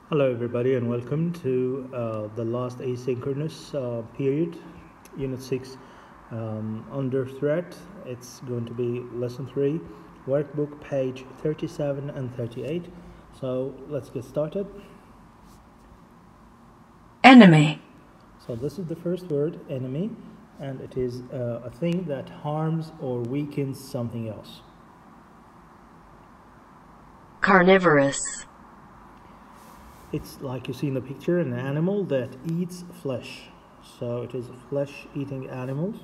Hello everybody and welcome to the last asynchronous period, Unit 6, under threat. It's going to be Lesson 3, Workbook page 37 and 38. So let's get started. Enemy. So this is the first word, enemy, and it is a thing that harms or weakens something else. Carnivorous. It's like you see in the picture, an animal that eats flesh. So it is flesh-eating animals.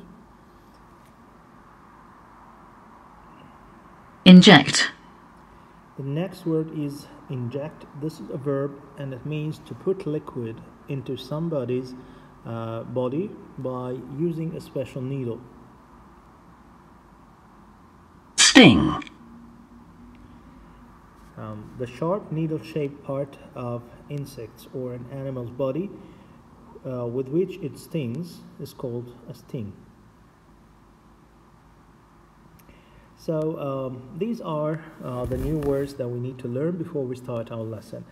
Inject. The next word is inject. This is a verb and it means to put liquid into somebody's body by using a special needle. Sting. The sharp needle-shaped part of insects or an animal's body with which it stings is called a sting. So these are the new words that we need to learn before we start our lesson.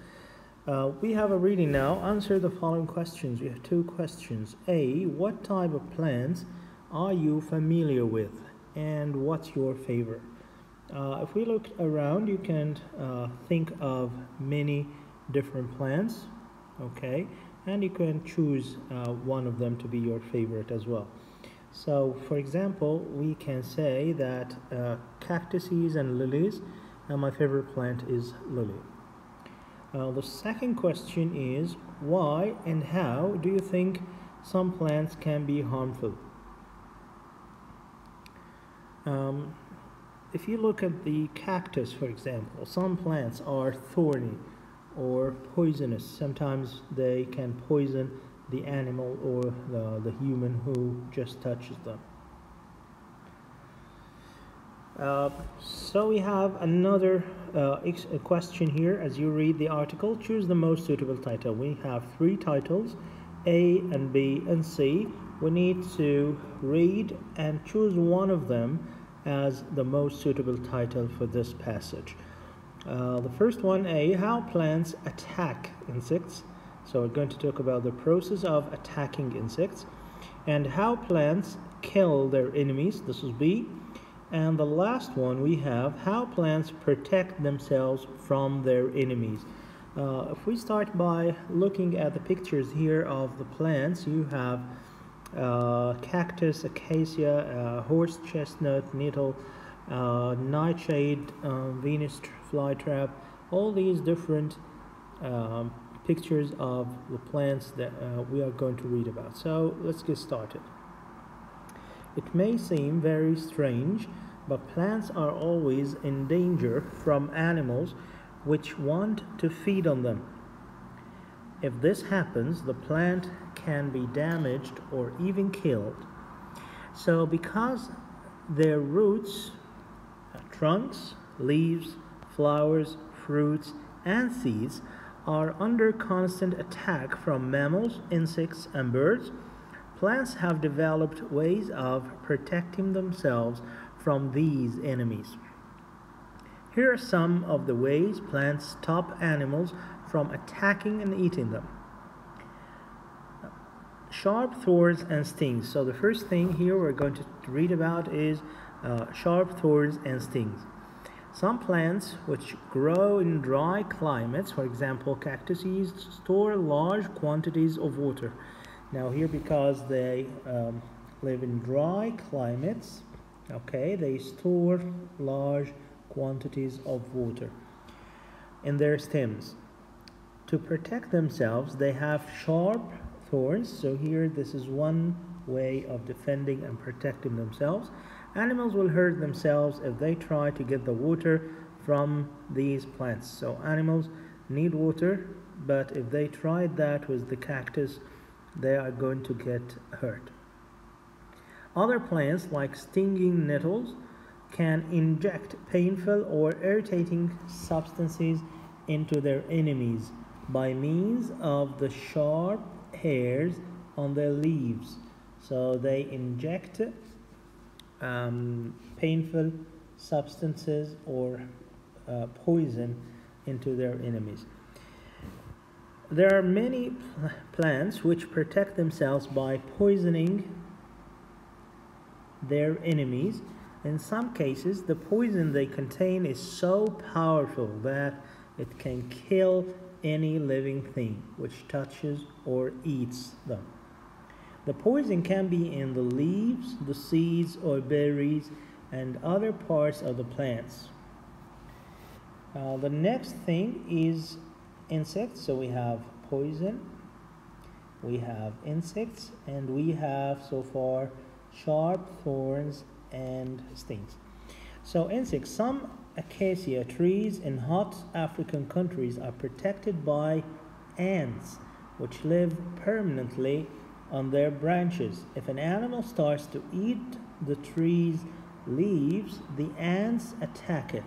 We have a reading now. Answer the following questions. We have two questions. A, what type of plants are you familiar with and what's your favorite? If we look around, you can think of many different plants, okay, and you can choose one of them to be your favorite as well. So, for example, we can say that cactuses and lilies, and my favorite plant is lily. The second question is, why and how do you think some plants can be harmful? If you look at the cactus, for example, some plants are thorny or poisonous. Sometimes they can poison the animal or the human who just touches them. So we have another question here. As you read the article, choose the most suitable title. We have three titles, A and B and C. We need to read and choose one of them as the most suitable title for this passage. The first one, A, how plants attack insects. So we're going to talk about the process of attacking insects and how plants kill their enemies. This is B. And the last one we have, how plants protect themselves from their enemies. If we start by looking at the pictures here of the plants, you have cactus, acacia, horse chestnut, nettle, nightshade, Venus flytrap, all these different pictures of the plants that we are going to read about. So let's get started. It may seem very strange, but plants are always in danger from animals which want to feed on them. If this happens, the plant can be damaged or even killed. So because their roots, trunks, leaves, flowers, fruits, and seeds are under constant attack from mammals, insects, and birds, plants have developed ways of protecting themselves from these enemies. Here are some of the ways plants stop animals from attacking and eating them. Sharp thorns and stings. So the first thing here we're going to read about is sharp thorns and stings. Some plants which grow in dry climates, for example cactuses, store large quantities of water. Now here, because they live in dry climates, okay, they store large quantities of water in their stems. To protect themselves, they have sharp thorns. So here, this is one way of defending and protecting themselves. Animals will hurt themselves if they try to get the water from these plants. So animals need water, but if they tried that with the cactus, they are going to get hurt. Other plants, like stinging nettles, can inject painful or irritating substances into their enemies by means of the sharp hairs on their leaves. So they inject painful substances or poison into their enemies. there are many plants which protect themselves by poisoning their enemies. In some cases, the poison they contain is so powerful that it can kill any living thing which touches or eats them. The poison can be in the leaves, the seeds or berries, and other parts of the plants. The next thing is insects. So we have poison, we have insects, and we have so far sharp thorns and stings. So insects, some acacia trees in hot African countries are protected by ants which live permanently on their branches. If an animal starts to eat the tree's leaves, the ants attack it.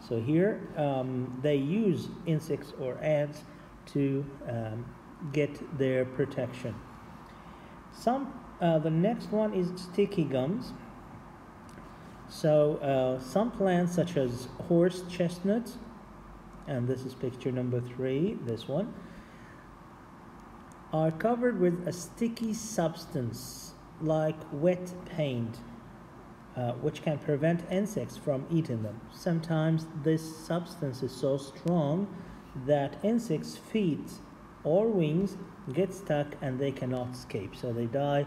So here they use insects or ants to get their protection. The next one is sticky gums. So some plants such as horse chestnut, and this is picture number 3, this one, are covered with a sticky substance like wet paint, which can prevent insects from eating them. Sometimes this substance is so strong that insects' feet or wings get stuck and they cannot escape, so they die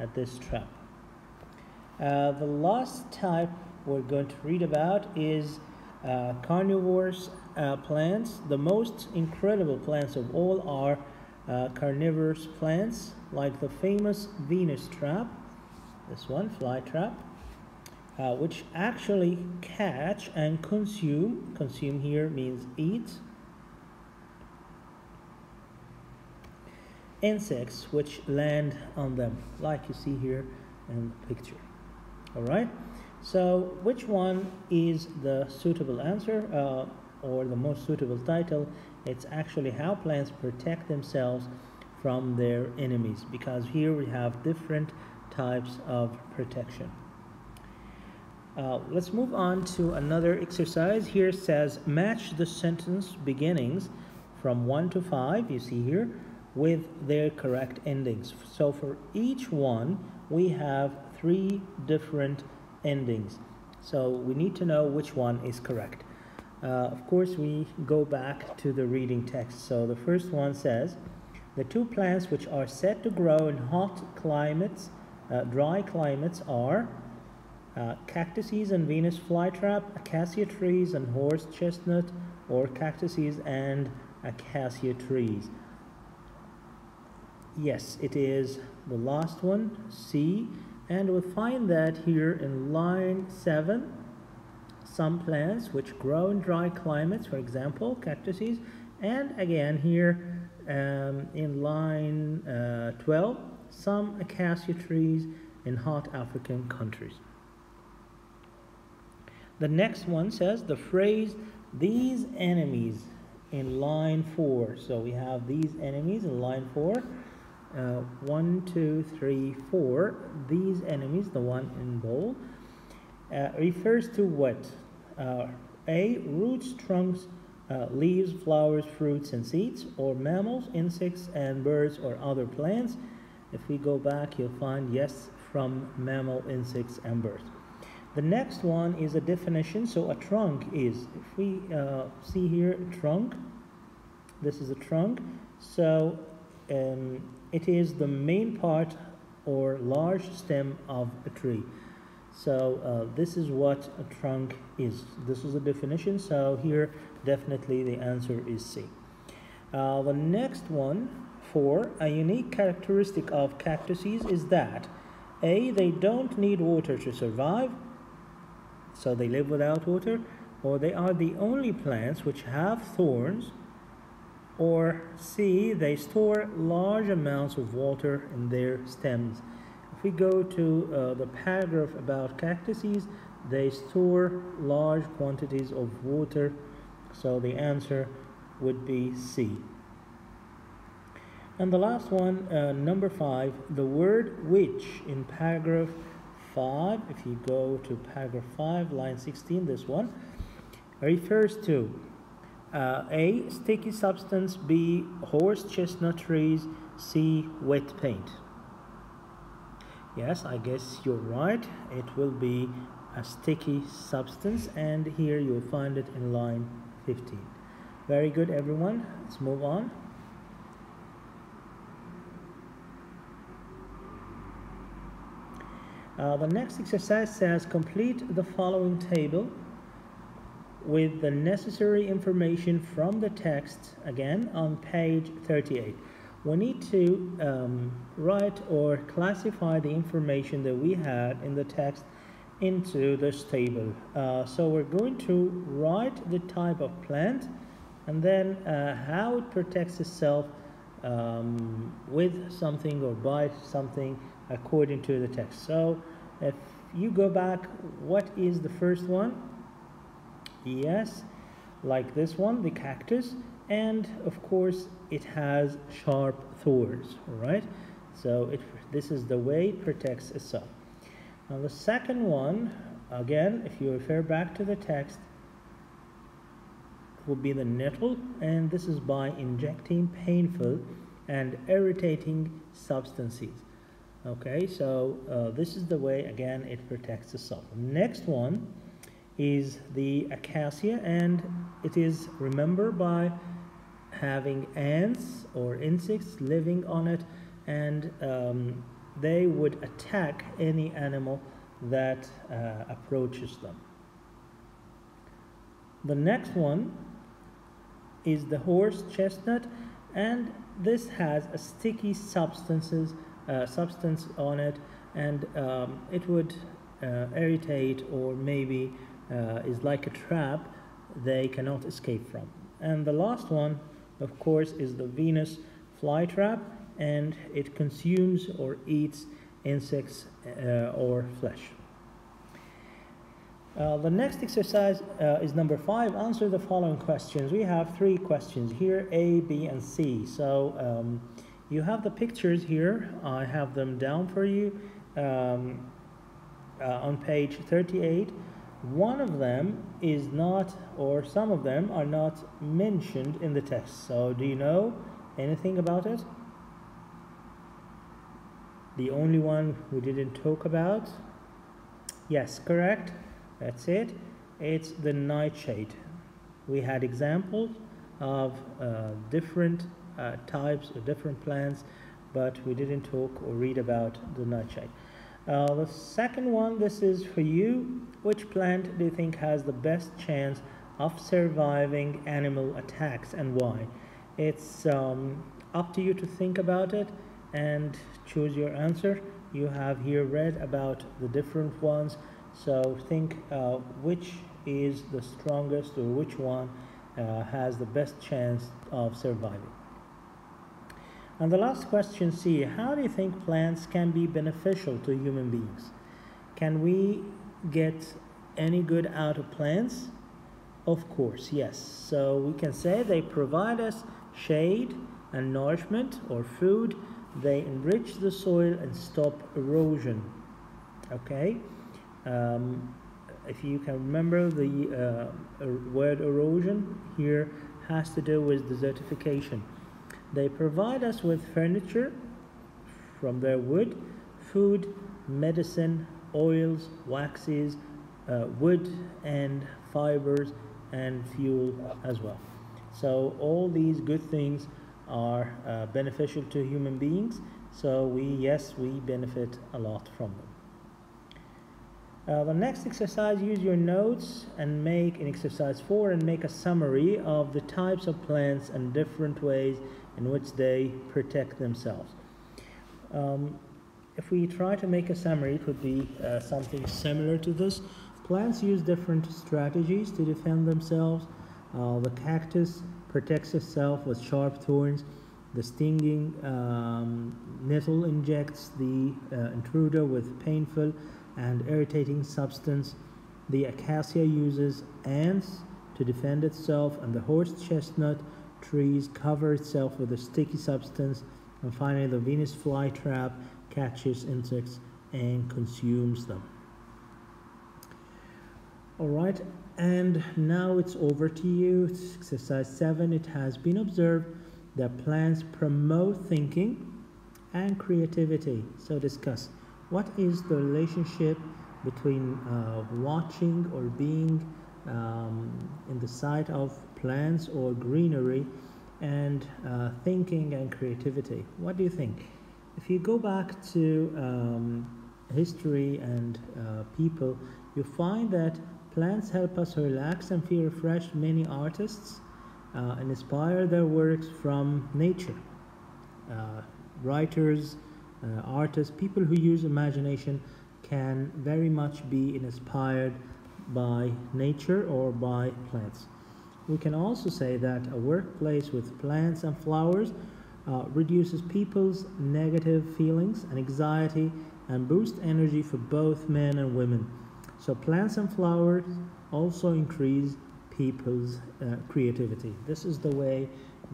at this trap. The last type we're going to read about is carnivores plants. The most incredible plants of all are carnivorous plants, like the famous Venus trap, this one, fly trap, which actually catch and consume here means eat, insects which land on them, like you see here in the picture. Alright, so which one is the suitable answer or the most suitable title? It's actually how plants protect themselves from their enemies, because here we have different types of protection. Let's move on to another exercise. Here it says match the sentence beginnings from 1 to 5, you see here, with their correct endings. So for each one we have 3 different endings, so we need to know which one is correct. Of course, we go back to the reading text. So the first one says, the 2 plants which are said to grow in hot climates, dry climates are cactuses and Venus flytrap, acacia trees and horse chestnut, or cactuses and acacia trees. Yes, it is the last one, C, and we'll find that here in line 7. Some plants which grow in dry climates, for example, cactuses, and again here in line 12, some acacia trees in hot African countries. The next one says the phrase these enemies in line 4. So we have these enemies in line 4. 1, 2, 3, 4. These enemies, the one in bold, refers to what? A, roots, trunks, leaves, flowers, fruits, and seeds, or mammals, insects, and birds, or other plants. If we go back, you'll find yes from mammal, insects, and birds. The next one is a definition. So a trunk is, if we see here, trunk, this is a trunk. So it is the main part or large stem of a tree. So this is what a trunk is. This is a definition. So here definitely the answer is C. The next one, 4, a unique characteristic of cactuses is that A, they don't need water to survive, so they live without water, or they are the only plants which have thorns, or C, they store large amounts of water in their stems. If we go to the paragraph about cactuses, they store large quantities of water, so the answer would be C. And the last one, number 5, the word which in paragraph 5, if you go to paragraph 5, line 16, this one, refers to A. Sticky substance. B. Horse chestnut trees. C. Wet paint. Yes, I guess you're right. It will be a sticky substance, and here you'll find it in line 15. Very good, everyone. Let's move on. The next exercise says complete the following table with the necessary information from the text, again on page 38. We need to write or classify the information that we had in the text into this table. So we're going to write the type of plant and then how it protects itself with something or by something according to the text. So if you go back, what is the first one? Yes, like this one, the cactus, and of course it has sharp thorns, right? So this is the way it protects itself. Now the second one, again, if you refer back to the text, will be the nettle, and this is by injecting painful and irritating substances. Okay, so this is the way, again, it protects itself. Next one is the acacia, and it is, remember, by having ants or insects living on it, and they would attack any animal that approaches them. The next one is the horse chestnut, and this has a sticky substance on it, and it would irritate, or maybe is like a trap they cannot escape from. And the last one, of course, is the Venus flytrap, and it consumes or eats insects or flesh. The next exercise is number 5. Answer the following questions. We have 3 questions here, A, B, and C. So you have the pictures here. I have them down for you on page 38. One of them is not, or some of them are not mentioned in the text. So do you know anything about it? The only one we didn't talk about? Yes, correct. That's it. It's the nightshade. We had examples of different types of different plants, but we didn't talk or read about the nightshade. The second one, this is for you. Which plant do you think has the best chance of surviving animal attacks, and why? It's up to you to think about it and choose your answer. You have here read about the different ones, so think which is the strongest, or which one has the best chance of surviving. And the last question, C. How do you think plants can be beneficial to human beings? Can we get any good out of plants? Of course, yes. So we can say they provide us shade and nourishment or food. They enrich the soil and stop erosion. Okay? If you can remember, the word erosion here has to do with desertification. They provide us with furniture from their wood, food, medicine, oils, waxes, wood and fibers, and fuel as well. So all these good things are beneficial to human beings. So we benefit a lot from them. The next exercise, use your notes and make in exercise 4 and make a summary of the types of plants and different ways in which they protect themselves. If we try to make a summary, it would be something similar to this. Plants use different strategies to defend themselves. The cactus protects itself with sharp thorns. The stinging nettle injects the intruder with painful and irritating substance. The acacia uses ants to defend itself, and the horse chestnut trees cover itself with a sticky substance. And finally, the Venus flytrap catches insects and consumes them. All right, And now it's over to you. Exercise 7. It has been observed that plants promote thinking and creativity. So discuss, what is the relationship between watching or being in the sight of plants or greenery and thinking and creativity? What do you think? If you go back to history and people, you find that plants help us relax and feel refreshed. Many artists inspire their works from nature. Writers, artists, people who use imagination can very much be inspired by nature or by plants. We can also say that a workplace with plants and flowers reduces people's negative feelings and anxiety and boosts energy for both men and women. So plants and flowers also increase people's creativity. This is the way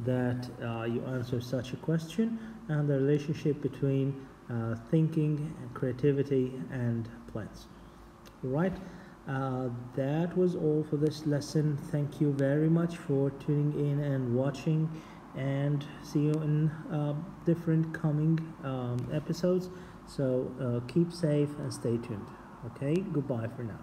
that you answer such a question, and the relationship between thinking, creativity, and plants. Right, that was all for this lesson. Thank you very much for tuning in and watching, and see you in different coming episodes. So keep safe and stay tuned. Okay, goodbye for now.